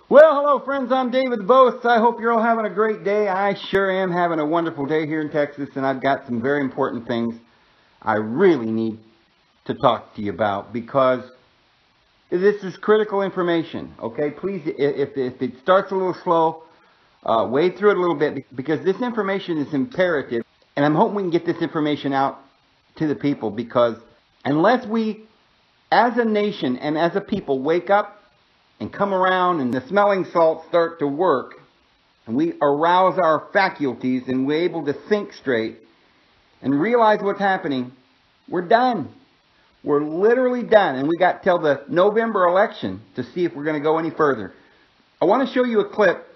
Well, hello friends, I'm David Boast. I hope you're all having a great day. I sure am having a wonderful day here in Texas, and I've got some very important things I really need to talk to you about because this is critical information, okay? Please, if it starts a little slow, wade through it a little bit because this information is imperative, and I'm hoping we can get this information out to the people because unless we, as a nation and as a people, wake up and come around and the smelling salts start to work and we arouse our faculties and we're able to think straight and realize what's happening, we're done. We're literally done. And we got till the November election to see if we're going to go any further. I want to show you a clip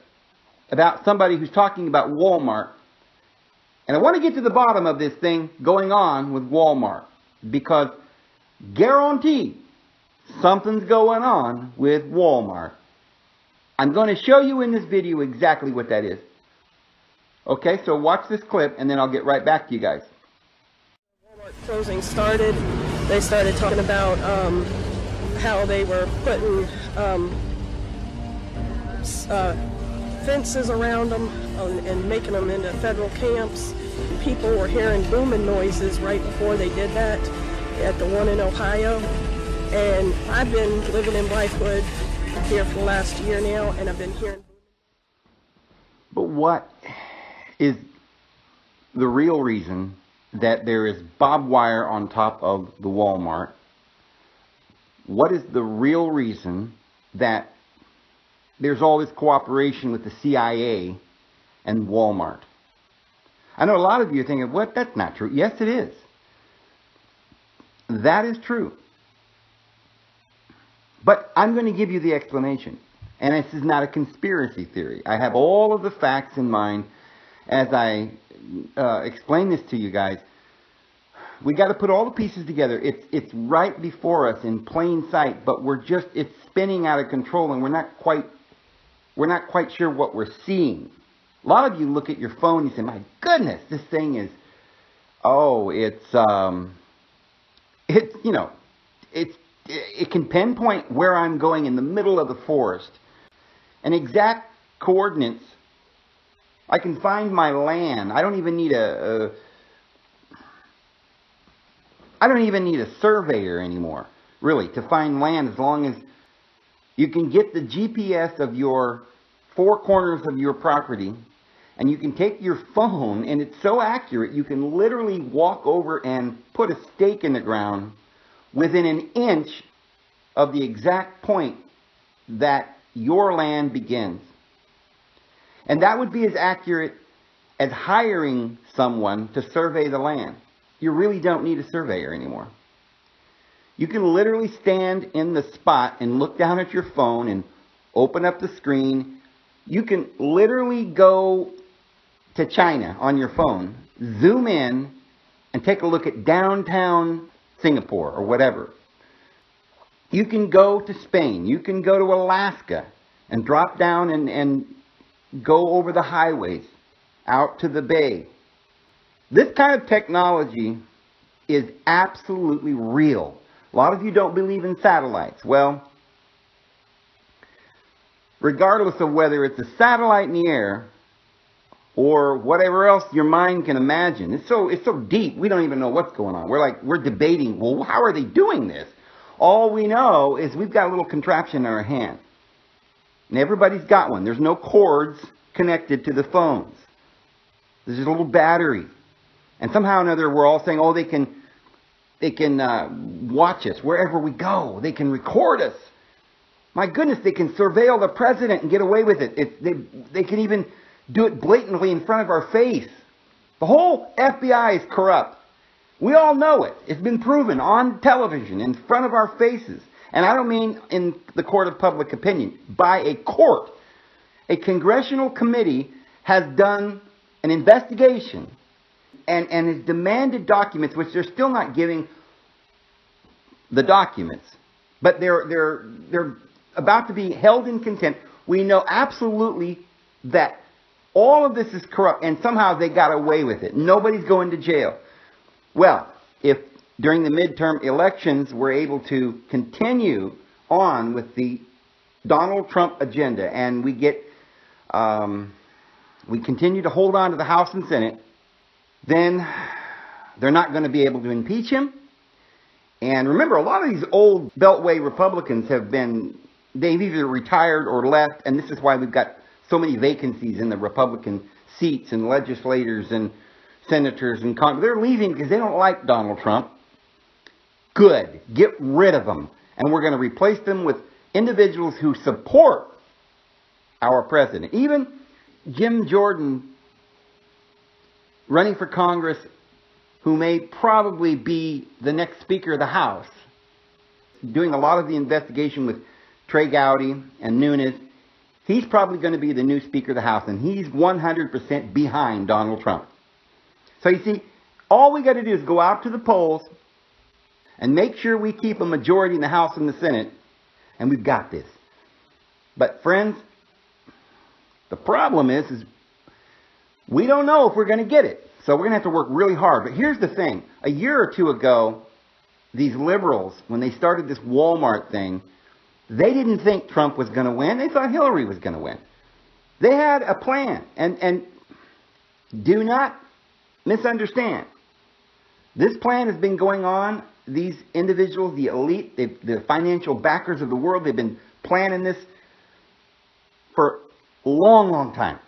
about somebody who's talking about Walmart. And I want to get to the bottom of this thing going on with Walmart because guaranteed something's going on with Walmart. I'm going to show you in this video exactly what that is. Okay, so watch this clip and then I'll get right back to you guys. Walmart closing started. They started talking about how they were putting fences around them and making them into federal camps. People were hearing booming noises right before they did that at the one in Ohio. And I've been living in Blythewood here for the last year now, and I've been hearing. But what is the real reason that there is barbed wire on top of the Walmart? What is the real reason that there's all this cooperation with the CIA and Walmart? I know a lot of you are thinking, what? That's not true. Yes, it is. That is true. But I'm going to give you the explanation. And this is not a conspiracy theory. I have all of the facts in mind as I explain this to you guys. We got to put all the pieces together. It's right before us in plain sight, but it's spinning out of control and we're not quite sure what we're seeing. A lot of you look at your phone and you say, my goodness, this thing is, it can pinpoint where I'm going in the middle of the forest. And exact coordinates. I can find my land. I don't even need a surveyor anymore, really, to find land, as long as you can get the GPS of your 4 corners of your property, and you can take your phone, and it's so accurate, you can literally walk over and put a stake in the ground within an inch of the exact point that your land begins. And that would be as accurate as hiring someone to survey the land. You really don't need a surveyor anymore. You can literally stand in the spot and look down at your phone and open up the screen. You can literally go to China on your phone, zoom in, and take a look at downtown Singapore or whatever. You can go to Spain. You can go to Alaska and drop down and go over the highways out to the bay. This kind of technology is absolutely real. A lot of you don't believe in satellites. Well, regardless of whether it's a satellite in the air or whatever else your mind can imagine, it's so deep, we don't even know what's going on. We're debating, well, how are they doing this? All we know is we've got a little contraption in our hand. And everybody's got one. There's no cords connected to the phones. There's just a little battery. And somehow or another we're all saying, oh, they can watch us wherever we go. They can record us. My goodness, they can surveil the president and get away with it. They can even do it blatantly in front of our face. The whole FBI is corrupt. We all know it. It's been proven on television in front of our faces. And I don't mean in the court of public opinion. By a court. A congressional committee has done an investigation and has demanded documents, which they're still not giving the documents. But they're about to be held in contempt. We know absolutely that all of this is corrupt, and somehow they got away with it. Nobody's going to jail. Well, if during the midterm elections we're able to continue on with the Donald Trump agenda and we get, we continue to hold on to the House and Senate, then they're not going to be able to impeach him. And remember, a lot of these old Beltway Republicans they've either retired or left, and this is why we've got so many vacancies in the Republican seats and legislators and senators and Congress. They're leaving because they don't like Donald Trump. Good. Get rid of them. And we're going to replace them with individuals who support our president. Even Jim Jordan, running for Congress, who may probably be the next Speaker of the House, doing a lot of the investigation with Trey Gowdy and Nunes, he's probably going to be the new Speaker of the House, and he's 100% behind Donald Trump. So you see, all we got to do is go out to the polls and make sure we keep a majority in the House and the Senate, and we've got this. But friends, the problem is we don't know if we're going to get it. So we're going to have to work really hard. But here's the thing. A year or two ago, these liberals, when they started this Walmart thing, they didn't think Trump was going to win. They thought Hillary was going to win. They had a plan. And do not misunderstand. This plan has been going on. These individuals, the elite, the financial backers of the world, they've been planning this for a long, long time.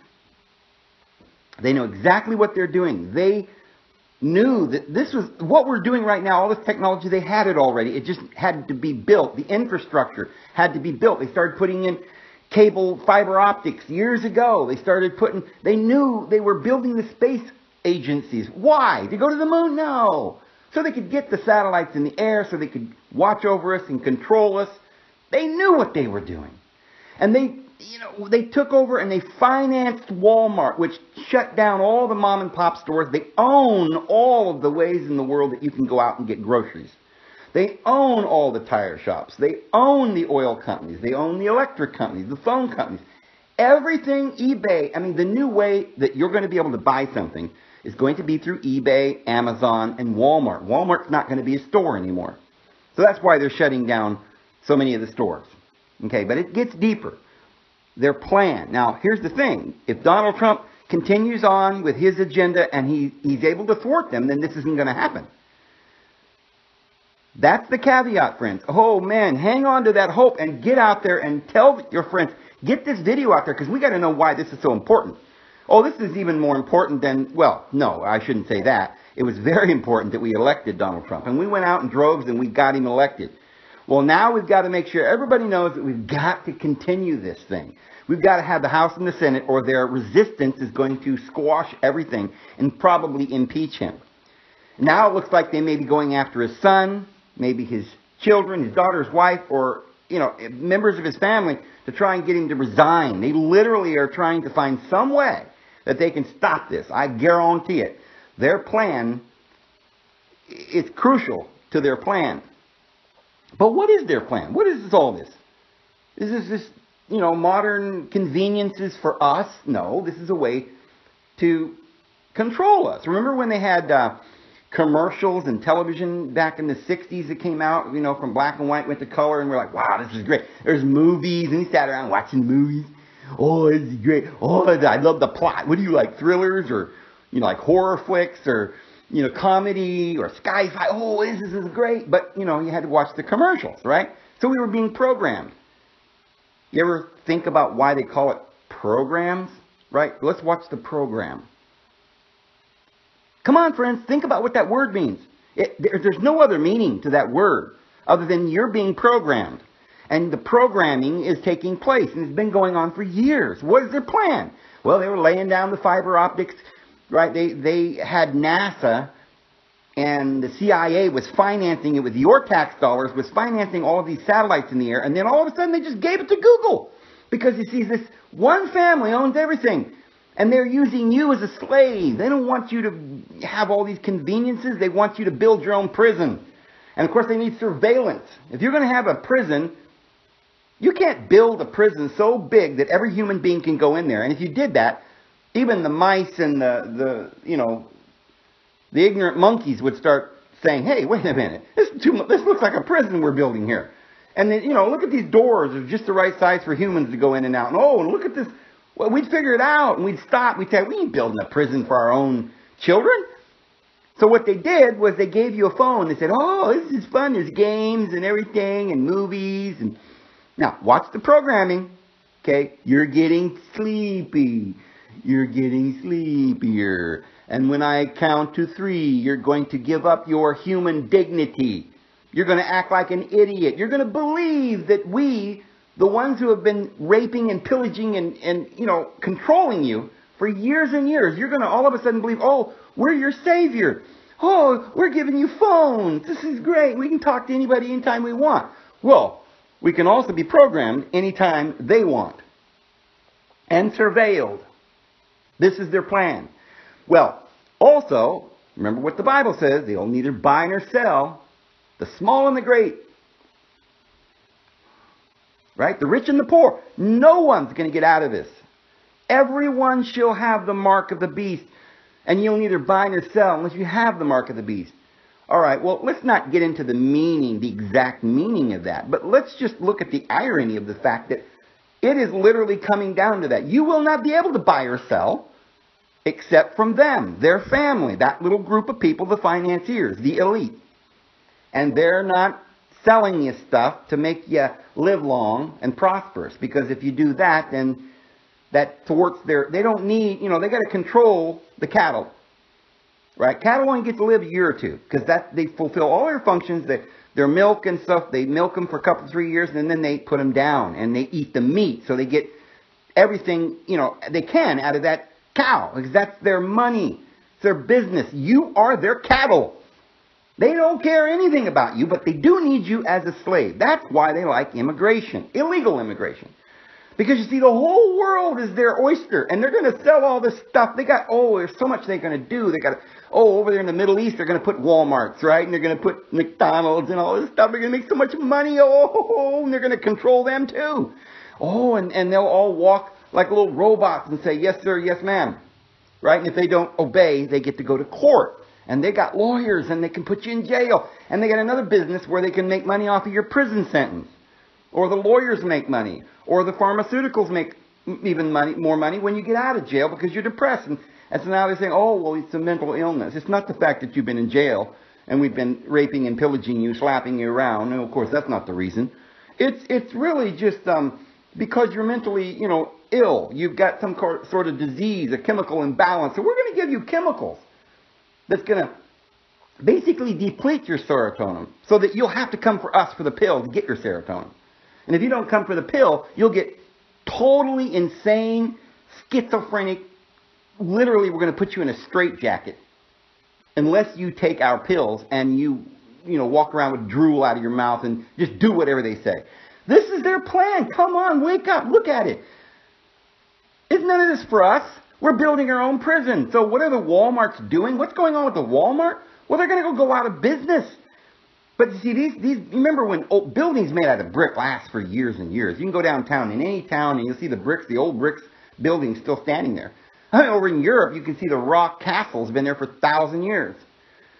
They know exactly what they're doing. They knew that this was what we're doing right now. All this technology, they had it already. It just had to be built. The infrastructure had to be built. They started putting in cable fiber optics years ago. They knew they were building the space agencies. Why? To go to the moon? No. So they could get the satellites in the air, so they could watch over us and control us. They knew what they were doing. And they took over and they financed Walmart, which shut down all the mom and pop stores. They own all of the ways in the world that you can go out and get groceries. They own all the tire shops. They own the oil companies. They own the electric companies, the phone companies. Everything eBay, the new way that you're going to be able to buy something is going to be through eBay, Amazon, and Walmart. Walmart's not going to be a store anymore. So that's why they're shutting down so many of the stores. Okay, but it gets deeper. Their plan. Now, here's the thing. If Donald Trump continues on with his agenda and he's able to thwart them, then this isn't going to happen. That's the caveat, friends. Oh, man, hang on to that hope and get out there and tell your friends. Get this video out there because we got to know why this is so important. Oh, this is even more important than, well, no, I shouldn't say that. It was very important that we elected Donald Trump. And we went out in droves and we got him elected. Well, now we've got to make sure everybody knows that we've got to continue this thing. We've got to have the House and the Senate, or their resistance is going to squash everything and probably impeach him. Now it looks like they may be going after his son, maybe his children, his daughter's wife, or, members of his family to try and get him to resign. They literally are trying to find some way that they can stop this. I guarantee it. Their plan is crucial to their plan. But what is their plan? What is all this? Is this just, modern conveniences for us? No, this is a way to control us. Remember when they had commercials and television back in the 60s that came out, from black and white, went to color, and we're like, wow, this is great. There's movies, and we sat around watching movies. Oh, this is great. Oh, I love the plot. What do you like, thrillers or, like horror flicks or, comedy or sci-fi? Oh, this is great. But, you had to watch the commercials, right? So we were being programmed. You ever think about why they call it programs, right? Let's watch the program. Come on, friends, think about what that word means. There's no other meaning to that word other than you're being programmed. And the programming is taking place, and it's been going on for years. What is their plan? Well, they were laying down the fiber optics, right? They had NASA, and the CIA was financing it with your tax dollars, was financing all of these satellites in the air, and then all of a sudden they just gave it to Google. Because you see, this one family owns everything. And they're using you as a slave. They don't want you to have all these conveniences. They want you to build your own prison. And of course they need surveillance. If you're going to have a prison, you can't build a prison so big that every human being can go in there. And if you did that, even the mice and the ignorant monkeys would start saying, hey, wait a minute. This looks like a prison we're building here. And then, look at these doors. They're just the right size for humans to go in and out. And look at this. Well, we'd figure it out, and we'd stop. We'd say, we ain't building a prison for our own children. So what they did was they gave you a phone. They said, this is fun. There's games and everything and movies. And now, watch the programming. Okay? You're getting sleepy. You're getting sleepier. And when I count to 3, you're going to give up your human dignity. You're going to act like an idiot. You're going to believe that we, the ones who have been raping and pillaging and controlling you for years and years, you're going to all of a sudden believe, we're your savior. We're giving you phones. This is great. We can talk to anybody anytime we want. Well, we can also be programmed anytime they want. And surveilled. This is their plan. Well, also, remember what the Bible says. They'll neither buy nor sell. The small and the great. Right? The rich and the poor. No one's going to get out of this. Everyone shall have the mark of the beast. And you'll neither buy nor sell unless you have the mark of the beast. All right, well, let's not get into the meaning, the exact meaning of that. But let's just look at the irony of the fact that it is literally coming down to that. You will not be able to buy or sell except from them, their family, that little group of people, the financiers, the elite. And they're not selling you stuff to make you live long and prosperous. Because if you do that, then that thwarts they don't need, they got to control the cattle. Right? Cattle only get to live a year or two. Because they fulfill all their functions. Their milk and stuff, they milk them for a couple, 3 years. And then they put them down. And they eat the meat. So they get everything, they can out of that cow. Because that's their money. It's their business. You are their cattle. They don't care anything about you, but they do need you as a slave. That's why they like immigration, illegal immigration. Because you see, the whole world is their oyster, and they're going to sell all this stuff. They got, there's so much they're going to do. They got, over there in the Middle East, they're going to put Walmarts, right? And they're going to put McDonald's and all this stuff. They're going to make so much money, and they're going to control them too. And they'll all walk like little robots and say, yes, sir, yes, ma'am. Right? And if they don't obey, they get to go to court. And they got lawyers, and they can put you in jail. And they got another business where they can make money off of your prison sentence. Or the lawyers make money. Or the pharmaceuticals make even more money when you get out of jail because you're depressed. And so now they're saying, it's a mental illness. It's not the fact that you've been in jail and we've been raping and pillaging you, slapping you around. And of course, that's not the reason. It's really just because you're mentally, ill. You've got some sort of disease, a chemical imbalance. So we're going to give you chemicals that's going to basically deplete your serotonin so that you'll have to come for us for the pill to get your serotonin. And if you don't come for the pill, you'll get totally insane, schizophrenic. Literally, we're going to put you in a straitjacket unless you take our pills and you walk around with drool out of your mouth and just do whatever they say. This is their plan. Come on, wake up. Look at it. Isn't none of this for us? We're building our own prison. So what are the Walmarts doing? What's going on with the Walmart? Well, they're going to go out of business. But you see, these remember when buildings made out of brick last for years and years. You can go downtown in any town and you'll see the old bricks buildings still standing there. Over in Europe, you can see the rock castles been there for 1,000 years.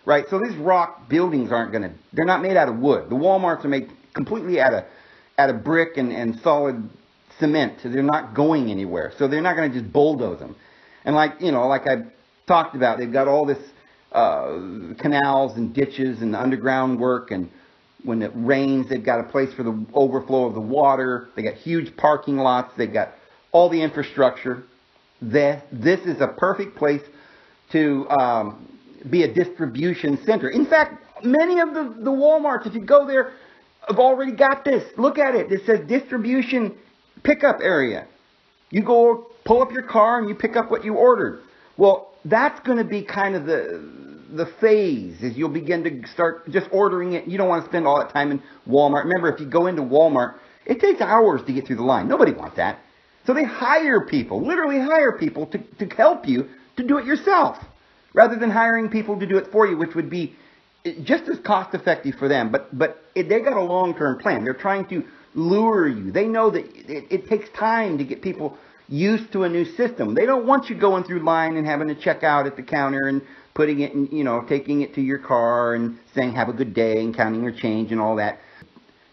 Right? So these rock buildings they're not made out of wood. The Walmarts are made completely out of brick and solid cement. So they're not going anywhere. So they're not going to just bulldoze them. And like I've talked about, they've got all this canals and ditches and underground work, and when it rains, they've got a place for the overflow of the water. They got huge parking lots. They've got all the infrastructure. This is a perfect place to be a distribution center. In fact, many of the Walmarts, if you go there, have already got this. Look at it. It says distribution pickup area. You go pull up your car and you pick up what you ordered. Well, that's going to be kind of the phase as you'll begin to start just ordering it. You don't want to spend all that time in Walmart. Remember, if you go into Walmart, it takes hours to get through the line. Nobody wants that. So they hire people, literally hire people to help you to do it yourself, rather than hiring people to do it for you, which would be just as cost effective for them. But they got a long-term plan. They're trying to lure you. They know that it takes time to get people used to a new system. They don't want you going through line and having to check out at the counter and putting it in, taking it to your car and saying have a good day and counting your change and all that.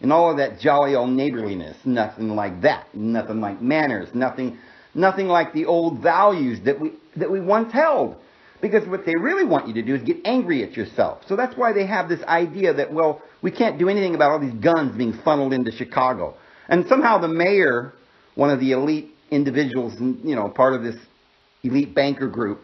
and all of that jolly old neighborliness. Nothing like that. Nothing like manners. Nothing like the old values that we once held. Because what they really want you to do is get angry at yourself. So that's why they have this idea that, well, we can't do anything about all these guns being funneled into Chicago. And somehow the mayor, one of the elite individuals, part of this elite banker group,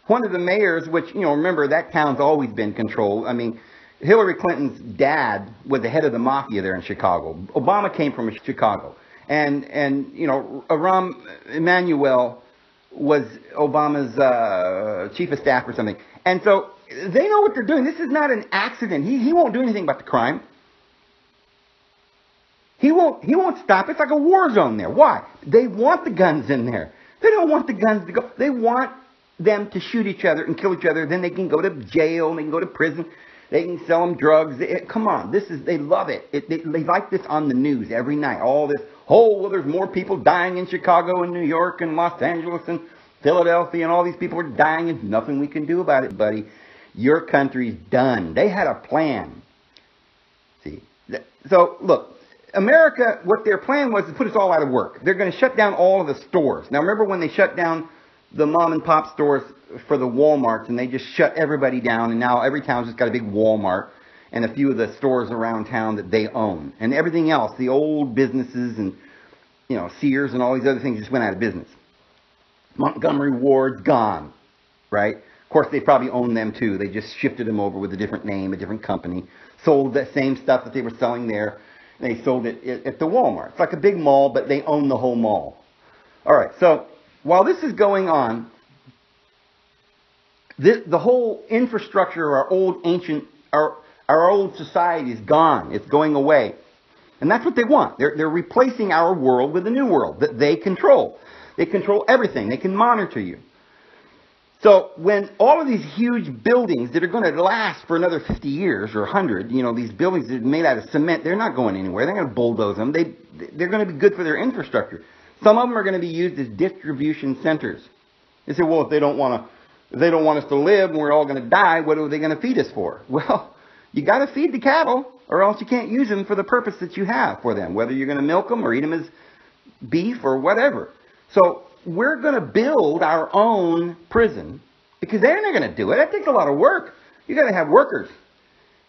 one of the mayors, which, remember, that town's always been controlled. I mean, Hillary Clinton's dad was the head of the mafia there in Chicago. Obama came from Chicago. And Rahm Emanuel was Obama's chief of staff or something. And so they know what they're doing. This is not an accident. He won't do anything about the crime. He won't stop. It's like a war zone there. Why? They want the guns in there. They don't want the guns to go. They want them to shoot each other and kill each other. Then they can go to jail and they can go to prison. They can sell them drugs. Come on. They love it. They like this on the news every night. All this, there's more people dying in Chicago and New York and Los Angeles and Philadelphia, and all these people are dying and nothing we can do about it, buddy. Your country's done. They had a plan. See? So, look, America, what their plan was to put us all out of work. They're going to shut down all of the stores. Now, remember when they shut down the mom and pop stores for the Walmarts, and they just shut everybody down, and now every town's just got a big Walmart and a few of the stores around town that they own. And everything else, the old businesses and, Sears and all these other things just went out of business. Montgomery Ward's gone, right? Of course, they probably own them too. They just shifted them over with a different name, a different company, sold that same stuff that they were selling there. They sold it at the Walmart. It's like a big mall, but they own the whole mall. All right, so while this is going on, the whole infrastructure of our old society is gone. It's going away. And that's what they want. They're replacing our world with a new world that they control. They control everything. They can monitor you. So when all of these huge buildings that are going to last for another 50 years or 100, these buildings that are made out of cement, they're not going anywhere. They're going to bulldoze them. They're going to be good for their infrastructure. Some of them are going to be used as distribution centers. They say, well, if they don't want us to live and we're all going to die, what are they going to feed us for? Well, you got to feed the cattle, or else you can't use them for the purpose that you have for them, whether you're going to milk them or eat them as beef or whatever. So we're going to build our own prison, because they're not going to do it. That takes a lot of work. You got to have workers,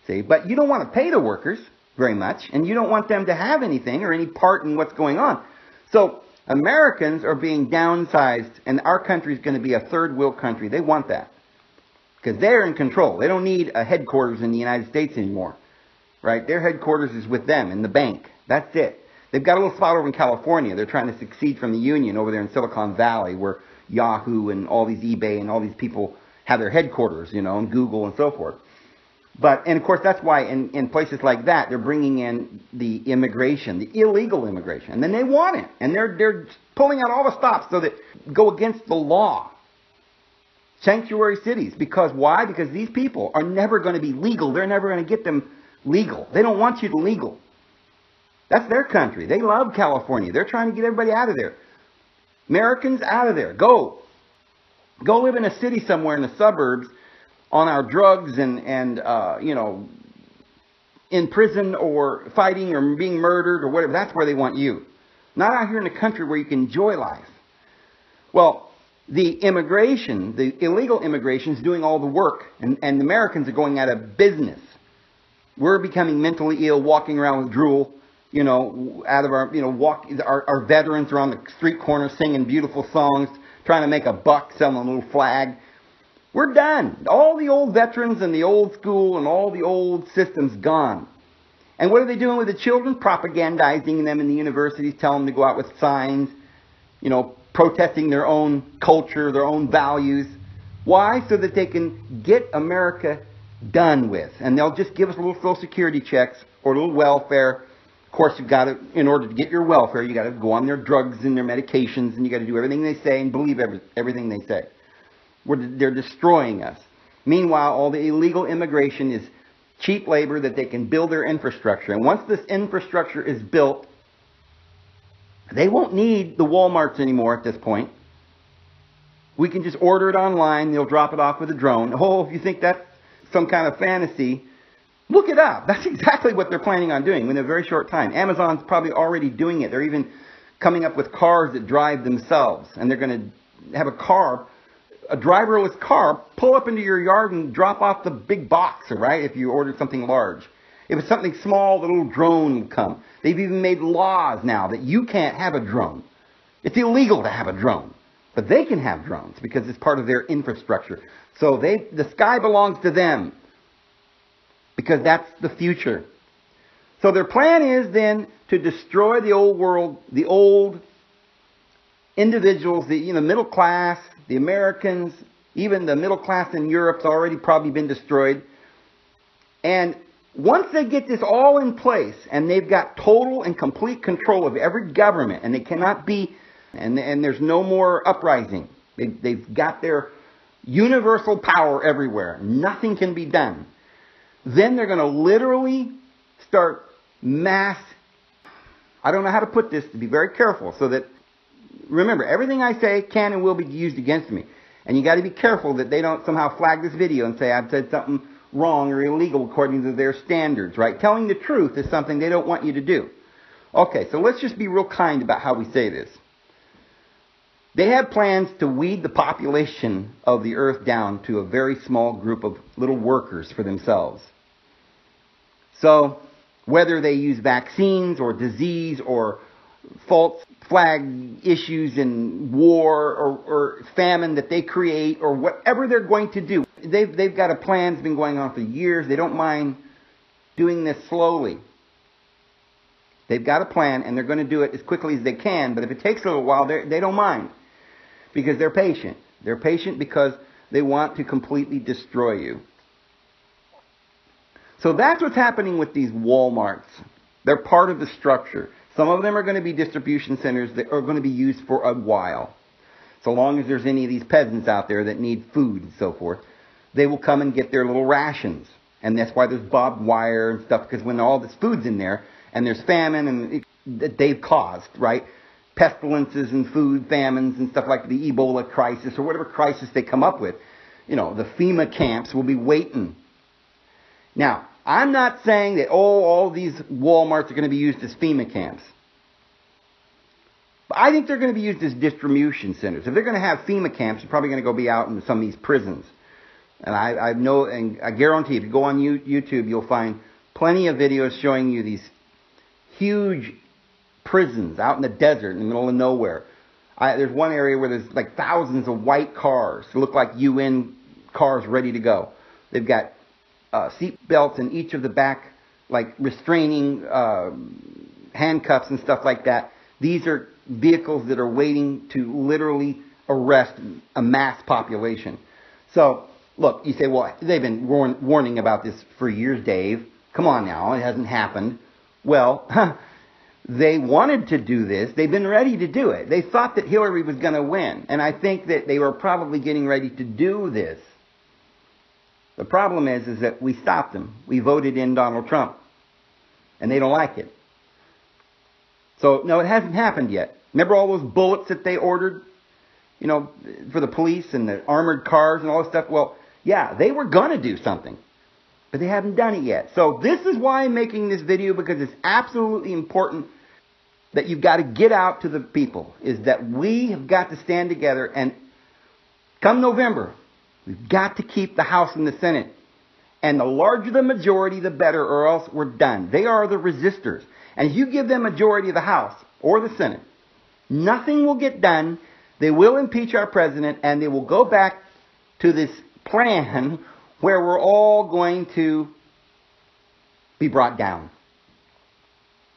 see. But you don't want to pay the workers very much, and you don't want them to have anything or any part in what's going on. So Americans are being downsized, and our country is going to be a third world country. They want that because they're in control. They don't need a headquarters in the United States anymore, right? Their headquarters is with them in the bank. That's it. They've got a little spot over in California. They're trying to succeed from the Union over there in Silicon Valley, where Yahoo and all these eBay and all these people have their headquarters, and Google and so forth. And of course, that's why in places like that, they're bringing in the immigration, the illegal immigration. And then they want it. And they're pulling out all the stops so that go against the law. Sanctuary cities. Because why? Because these people are never going to be legal. They're never going to get them legal. They don't want you to legal. That's their country. They love California. They're trying to get everybody out of there. Americans, out of there. Go live in a city somewhere in the suburbs on our drugs and in prison or fighting or being murdered or whatever. That's where they want you. Not out here in the country where you can enjoy life. Well, the immigration, the illegal immigration is doing all the work, and Americans are going out of business. We're becoming mentally ill, walking around with drool. Out of our veterans are on the street corner singing beautiful songs, trying to make a buck, selling a little flag. We're done. All the old veterans and the old school and all the old systems gone. And what are they doing with the children? Propagandizing them in the universities, telling them to go out with signs, protesting their own culture, their own values. Why? So that they can get America done with. And they'll just give us a little Social Security checks or a little welfare. Of course, you've got to, in order to get your welfare, you got to go on their drugs and their medications, and you got to do everything they say and believe everything they say. They're destroying us. Meanwhile, all the illegal immigration is cheap labor that they can build their infrastructure. And once this infrastructure is built, they won't need the Walmarts anymore at this point. We can just order it online. They'll drop it off with a drone. Oh, if you think that's some kind of fantasy, Look it up. That's exactly what they're planning on doing in a very short time. Amazon's probably already doing it. They're even coming up with cars that drive themselves. And they're going to have a driverless car, pull up into your yard and drop off the big box, right, if you ordered something large. If it's something small, the little drone will come. They've even made laws now that you can't have a drone. It's illegal to have a drone. But they can have drones because it's part of their infrastructure. So the sky belongs to them because that's the future. So their plan is then to destroy the old world, the old individuals, the middle class, the Americans, even the middle class in Europe's already probably been destroyed. And once they get this all in place and they've got total and complete control of every government and they cannot be, and there's no more uprising. They've got their universal power everywhere. Nothing can be done. Then they're going to literally start mass, I don't know how to put this, to be very careful, so that, remember, everything I say can and will be used against me. And you got to be careful that they don't somehow flag this video and say I've said something wrong or illegal according to their standards, right? Telling the truth is something they don't want you to do. Okay, so let's just be real kind about how we say this. They have plans to weed the population of the earth down to a very small group of little workers for themselves. So, whether they use vaccines or disease or false flag issues in war or famine that they create or whatever they're going to do, they've got a plan that's been going on for years. They don't mind doing this slowly. They've got a plan and they're going to do it as quickly as they can, but if it takes a little while, they don't mind. Because they're patient. They're patient because they want to completely destroy you. So that's what's happening with these Walmarts. They're part of the structure. Some of them are going to be distribution centers that are going to be used for a while. So long as there's any of these peasants out there that need food and so forth, they will come and get their little rations. And that's why there's barbed wire and stuff, because when all this food's in there, and there's famine and that they've caused, right? Pestilences and food famines and stuff like the Ebola crisis or whatever crisis they come up with, the FEMA camps will be waiting. Now, I'm not saying that, all these Walmarts are going to be used as FEMA camps. But I think they're going to be used as distribution centers. If they're going to have FEMA camps, they're probably going to go be out in some of these prisons. And I know, and I guarantee if you go on YouTube, you'll find plenty of videos showing you these huge prisons out in the desert in the middle of nowhere. There's one area where there's like thousands of white cars that look like UN cars ready to go. They've got seat belts in each of the back, like restraining handcuffs and stuff like that. These are vehicles that are waiting to literally arrest a mass population. So, look, you say, well, they've been warning about this for years, Dave. Come on now, it hasn't happened. Well, they wanted to do this. They've been ready to do it. They thought that Hillary was going to win. And I think that they were probably getting ready to do this. The problem is that we stopped them. We voted in Donald Trump. And they don't like it. So, no, it hasn't happened yet. Remember all those bullets that they ordered, for the police and the armored cars and all this stuff? Well, yeah, they were going to do something. But they haven't done it yet. So this is why I'm making this video, because it's absolutely important that you've got to get out to the people, is that we have got to stand together, and come November, we've got to keep the House and the Senate. And the larger the majority, the better, or else we're done. They are the resistors. And if you give them majority of the House or the Senate, nothing will get done. They will impeach our president, and they will go back to this plan where we're all going to be brought down.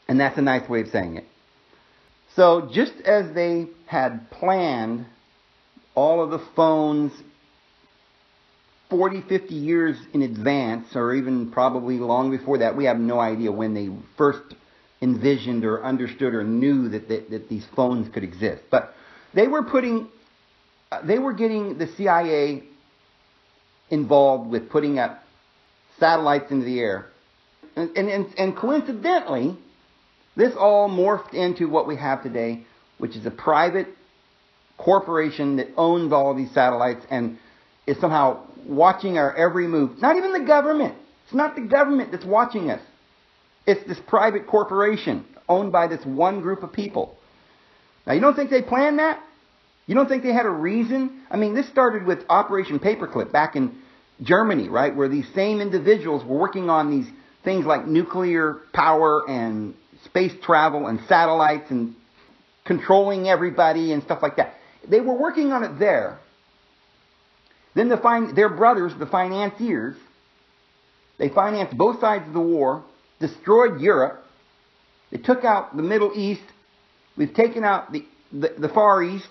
And that's a nice way of saying it. So just as they had planned all of the phones 40, 50 years in advance, or even probably long before that, we have no idea when they first envisioned or understood or knew that these phones could exist. But they were getting the CIA involved with putting up satellites into the air. And coincidentally, this all morphed into what we have today, which is a private corporation that owns all of these satellites and is somehow watching our every move. Not even the government. It's not the government that's watching us. It's this private corporation owned by this one group of people. Now, you don't think they planned that? You don't think they had a reason? I mean, this started with Operation Paperclip back in Germany, right? Where these same individuals were working on these things like nuclear power and space travel and satellites and controlling everybody and stuff like that. They were working on it there. Then their brothers, the financiers, they financed both sides of the war, destroyed Europe. They took out the Middle East. We've taken out the Far East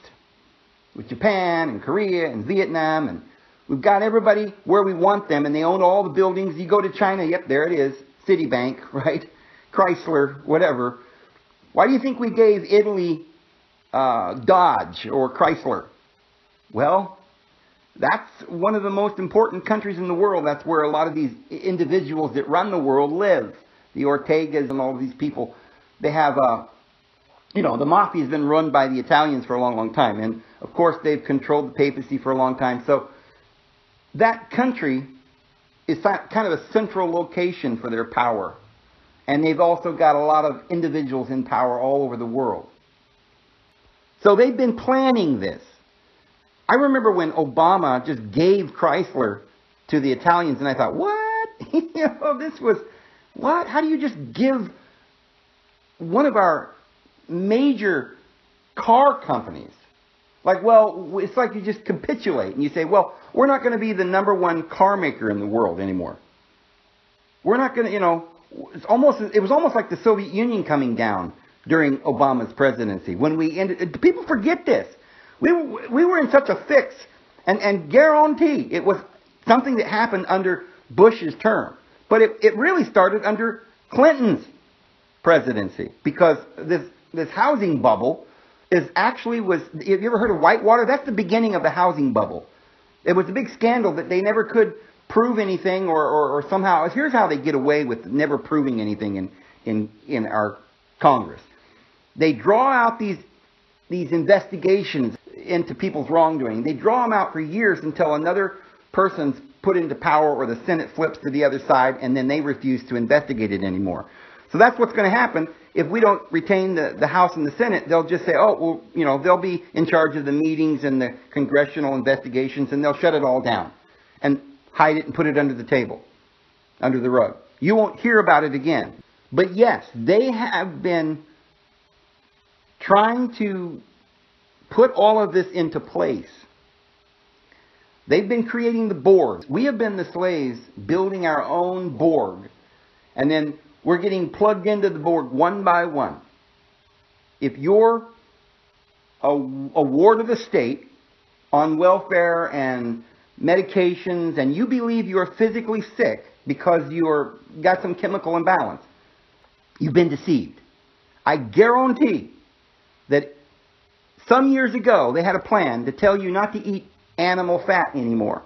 with Japan and Korea and Vietnam, and we've got everybody where we want them, and they own all the buildings. You go to China, yep, there it is, Citibank, right? Chrysler, whatever. Why do you think we gave Italy Dodge or Chrysler? Well, that's one of the most important countries in the world. That's where a lot of these individuals that run the world live. The Ortegas and all of these people. They have, the mafia has been run by the Italians for a long, long time. And, of course, they've controlled the papacy for a long time. So that country is kind of a central location for their power. And they've also got a lot of individuals in power all over the world. So they've been planning this. I remember when Obama just gave Chrysler to the Italians, and I thought, what? This was, what? How do you just give one of our major car companies? Like, well, it's like you just capitulate and you say, well, we're not going to be the #1 car maker in the world anymore. We're not going to, it was almost like the Soviet Union coming down during Obama's presidency. When we ended, people forget this. We were in such a fix, and guarantee it was something that happened under Bush's term. But it really started under Clinton's presidency, because this housing bubble have you ever heard of Whitewater? That's the beginning of the housing bubble. It was a big scandal that they never could prove anything, or somehow, here's how they get away with never proving anything in our Congress. They draw out these investigations into people's wrongdoing. They draw them out for years until another person's put into power or the Senate flips to the other side, and then they refuse to investigate it anymore. So that's what's going to happen. If we don't retain the House and the Senate, they'll just say, oh, well, they'll be in charge of the meetings and the congressional investigations, and they'll shut it all down and hide it and put it under the table, under the rug. You won't hear about it again. But yes, they have been trying to put all of this into place. They've been creating the Borg. We have been the slaves building our own Borg. And then we're getting plugged into the Borg one by one. If you're a ward of the state on welfare and medications, and you believe you're physically sick because you're got some chemical imbalance, you've been deceived. I guarantee that some years ago they had a plan to tell you not to eat animal fat anymore.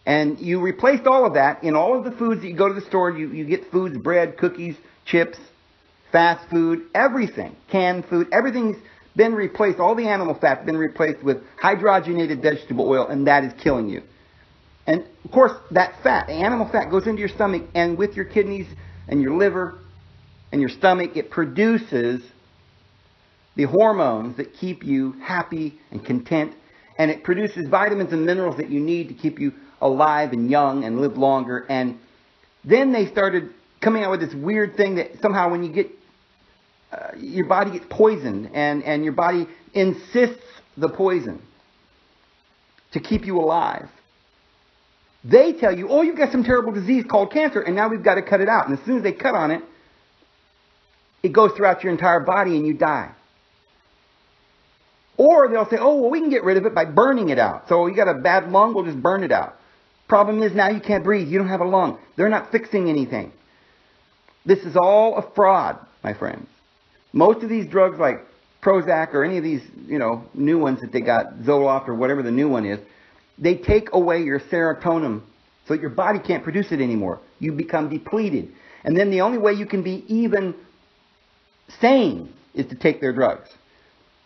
And you replaced all of that in all of the foods that you go to the store. You get foods, bread, cookies, chips, fast food, everything, canned food, everything's been replaced. All the animal fat's been replaced with hydrogenated vegetable oil, and that is killing you. And of course, that fat, the animal fat, goes into your stomach, and with your kidneys and your liver and your stomach, it produces the hormones that keep you happy and content, and it produces vitamins and minerals that you need to keep you alive and young and live longer. And then they started coming out with this weird thing that somehow when you get your body gets poisoned, and your body insists the poison to keep you alive. They tell you, oh, you've got some terrible disease called cancer, and now we've got to cut it out. And as soon as they cut on it, it goes throughout your entire body and you die. Or they'll say, oh, well, we can get rid of it by burning it out. So you got a bad lung, we'll just burn it out. Problem is now you can't breathe. You don't have a lung. They're not fixing anything. This is all a fraud, my friends. Most of these drugs like Prozac or any of these, new ones that they got, Zoloft or whatever the new one is, they take away your serotonin so that your body can't produce it anymore. You become depleted. And then the only way you can be even sane is to take their drugs.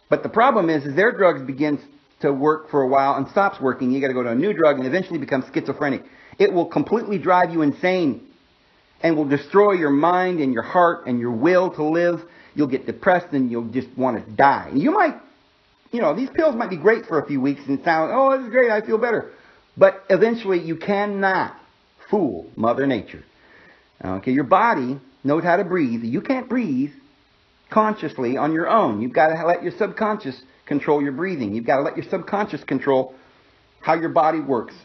But the problem is their drugs begins to work for a while and stops working. You got to go to a new drug and eventually become schizophrenic. It will completely drive you insane and will destroy your mind and your heart and your will to live. You'll get depressed and you'll just want to die. You might, these pills might be great for a few weeks and sound, oh, this is great, I feel better. But eventually you cannot fool Mother Nature. Okay, your body knows how to breathe. You can't breathe consciously on your own. You've got to let your subconscious control your breathing. You've got to let your subconscious control how your body works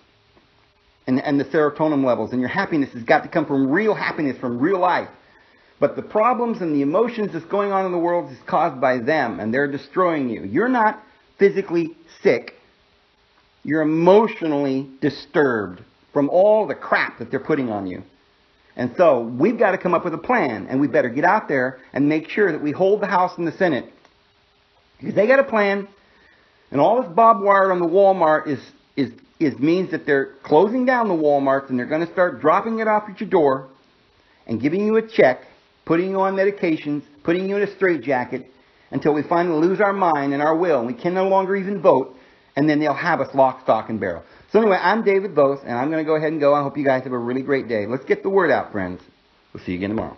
and the serotonin levels. And your happiness has got to come from real happiness, from real life. But the problems and the emotions that's going on in the world is caused by them, and they're destroying you. You're not physically sick. You're emotionally disturbed from all the crap that they're putting on you. And so we've got to come up with a plan, and we better get out there and make sure that we hold the House and the Senate. Because they got a plan, and all this barbed wire on the Walmart means that they're closing down the Walmarts, and they're going to start dropping it off at your door and giving you a check, putting you on medications, putting you in a straitjacket until we finally lose our mind and our will, and we can no longer even vote, and then they'll have us lock, stock, and barrel. So anyway, I'm David Vos, and I'm going to go ahead and go. I hope you guys have a really great day. Let's get the word out, friends. We'll see you again tomorrow.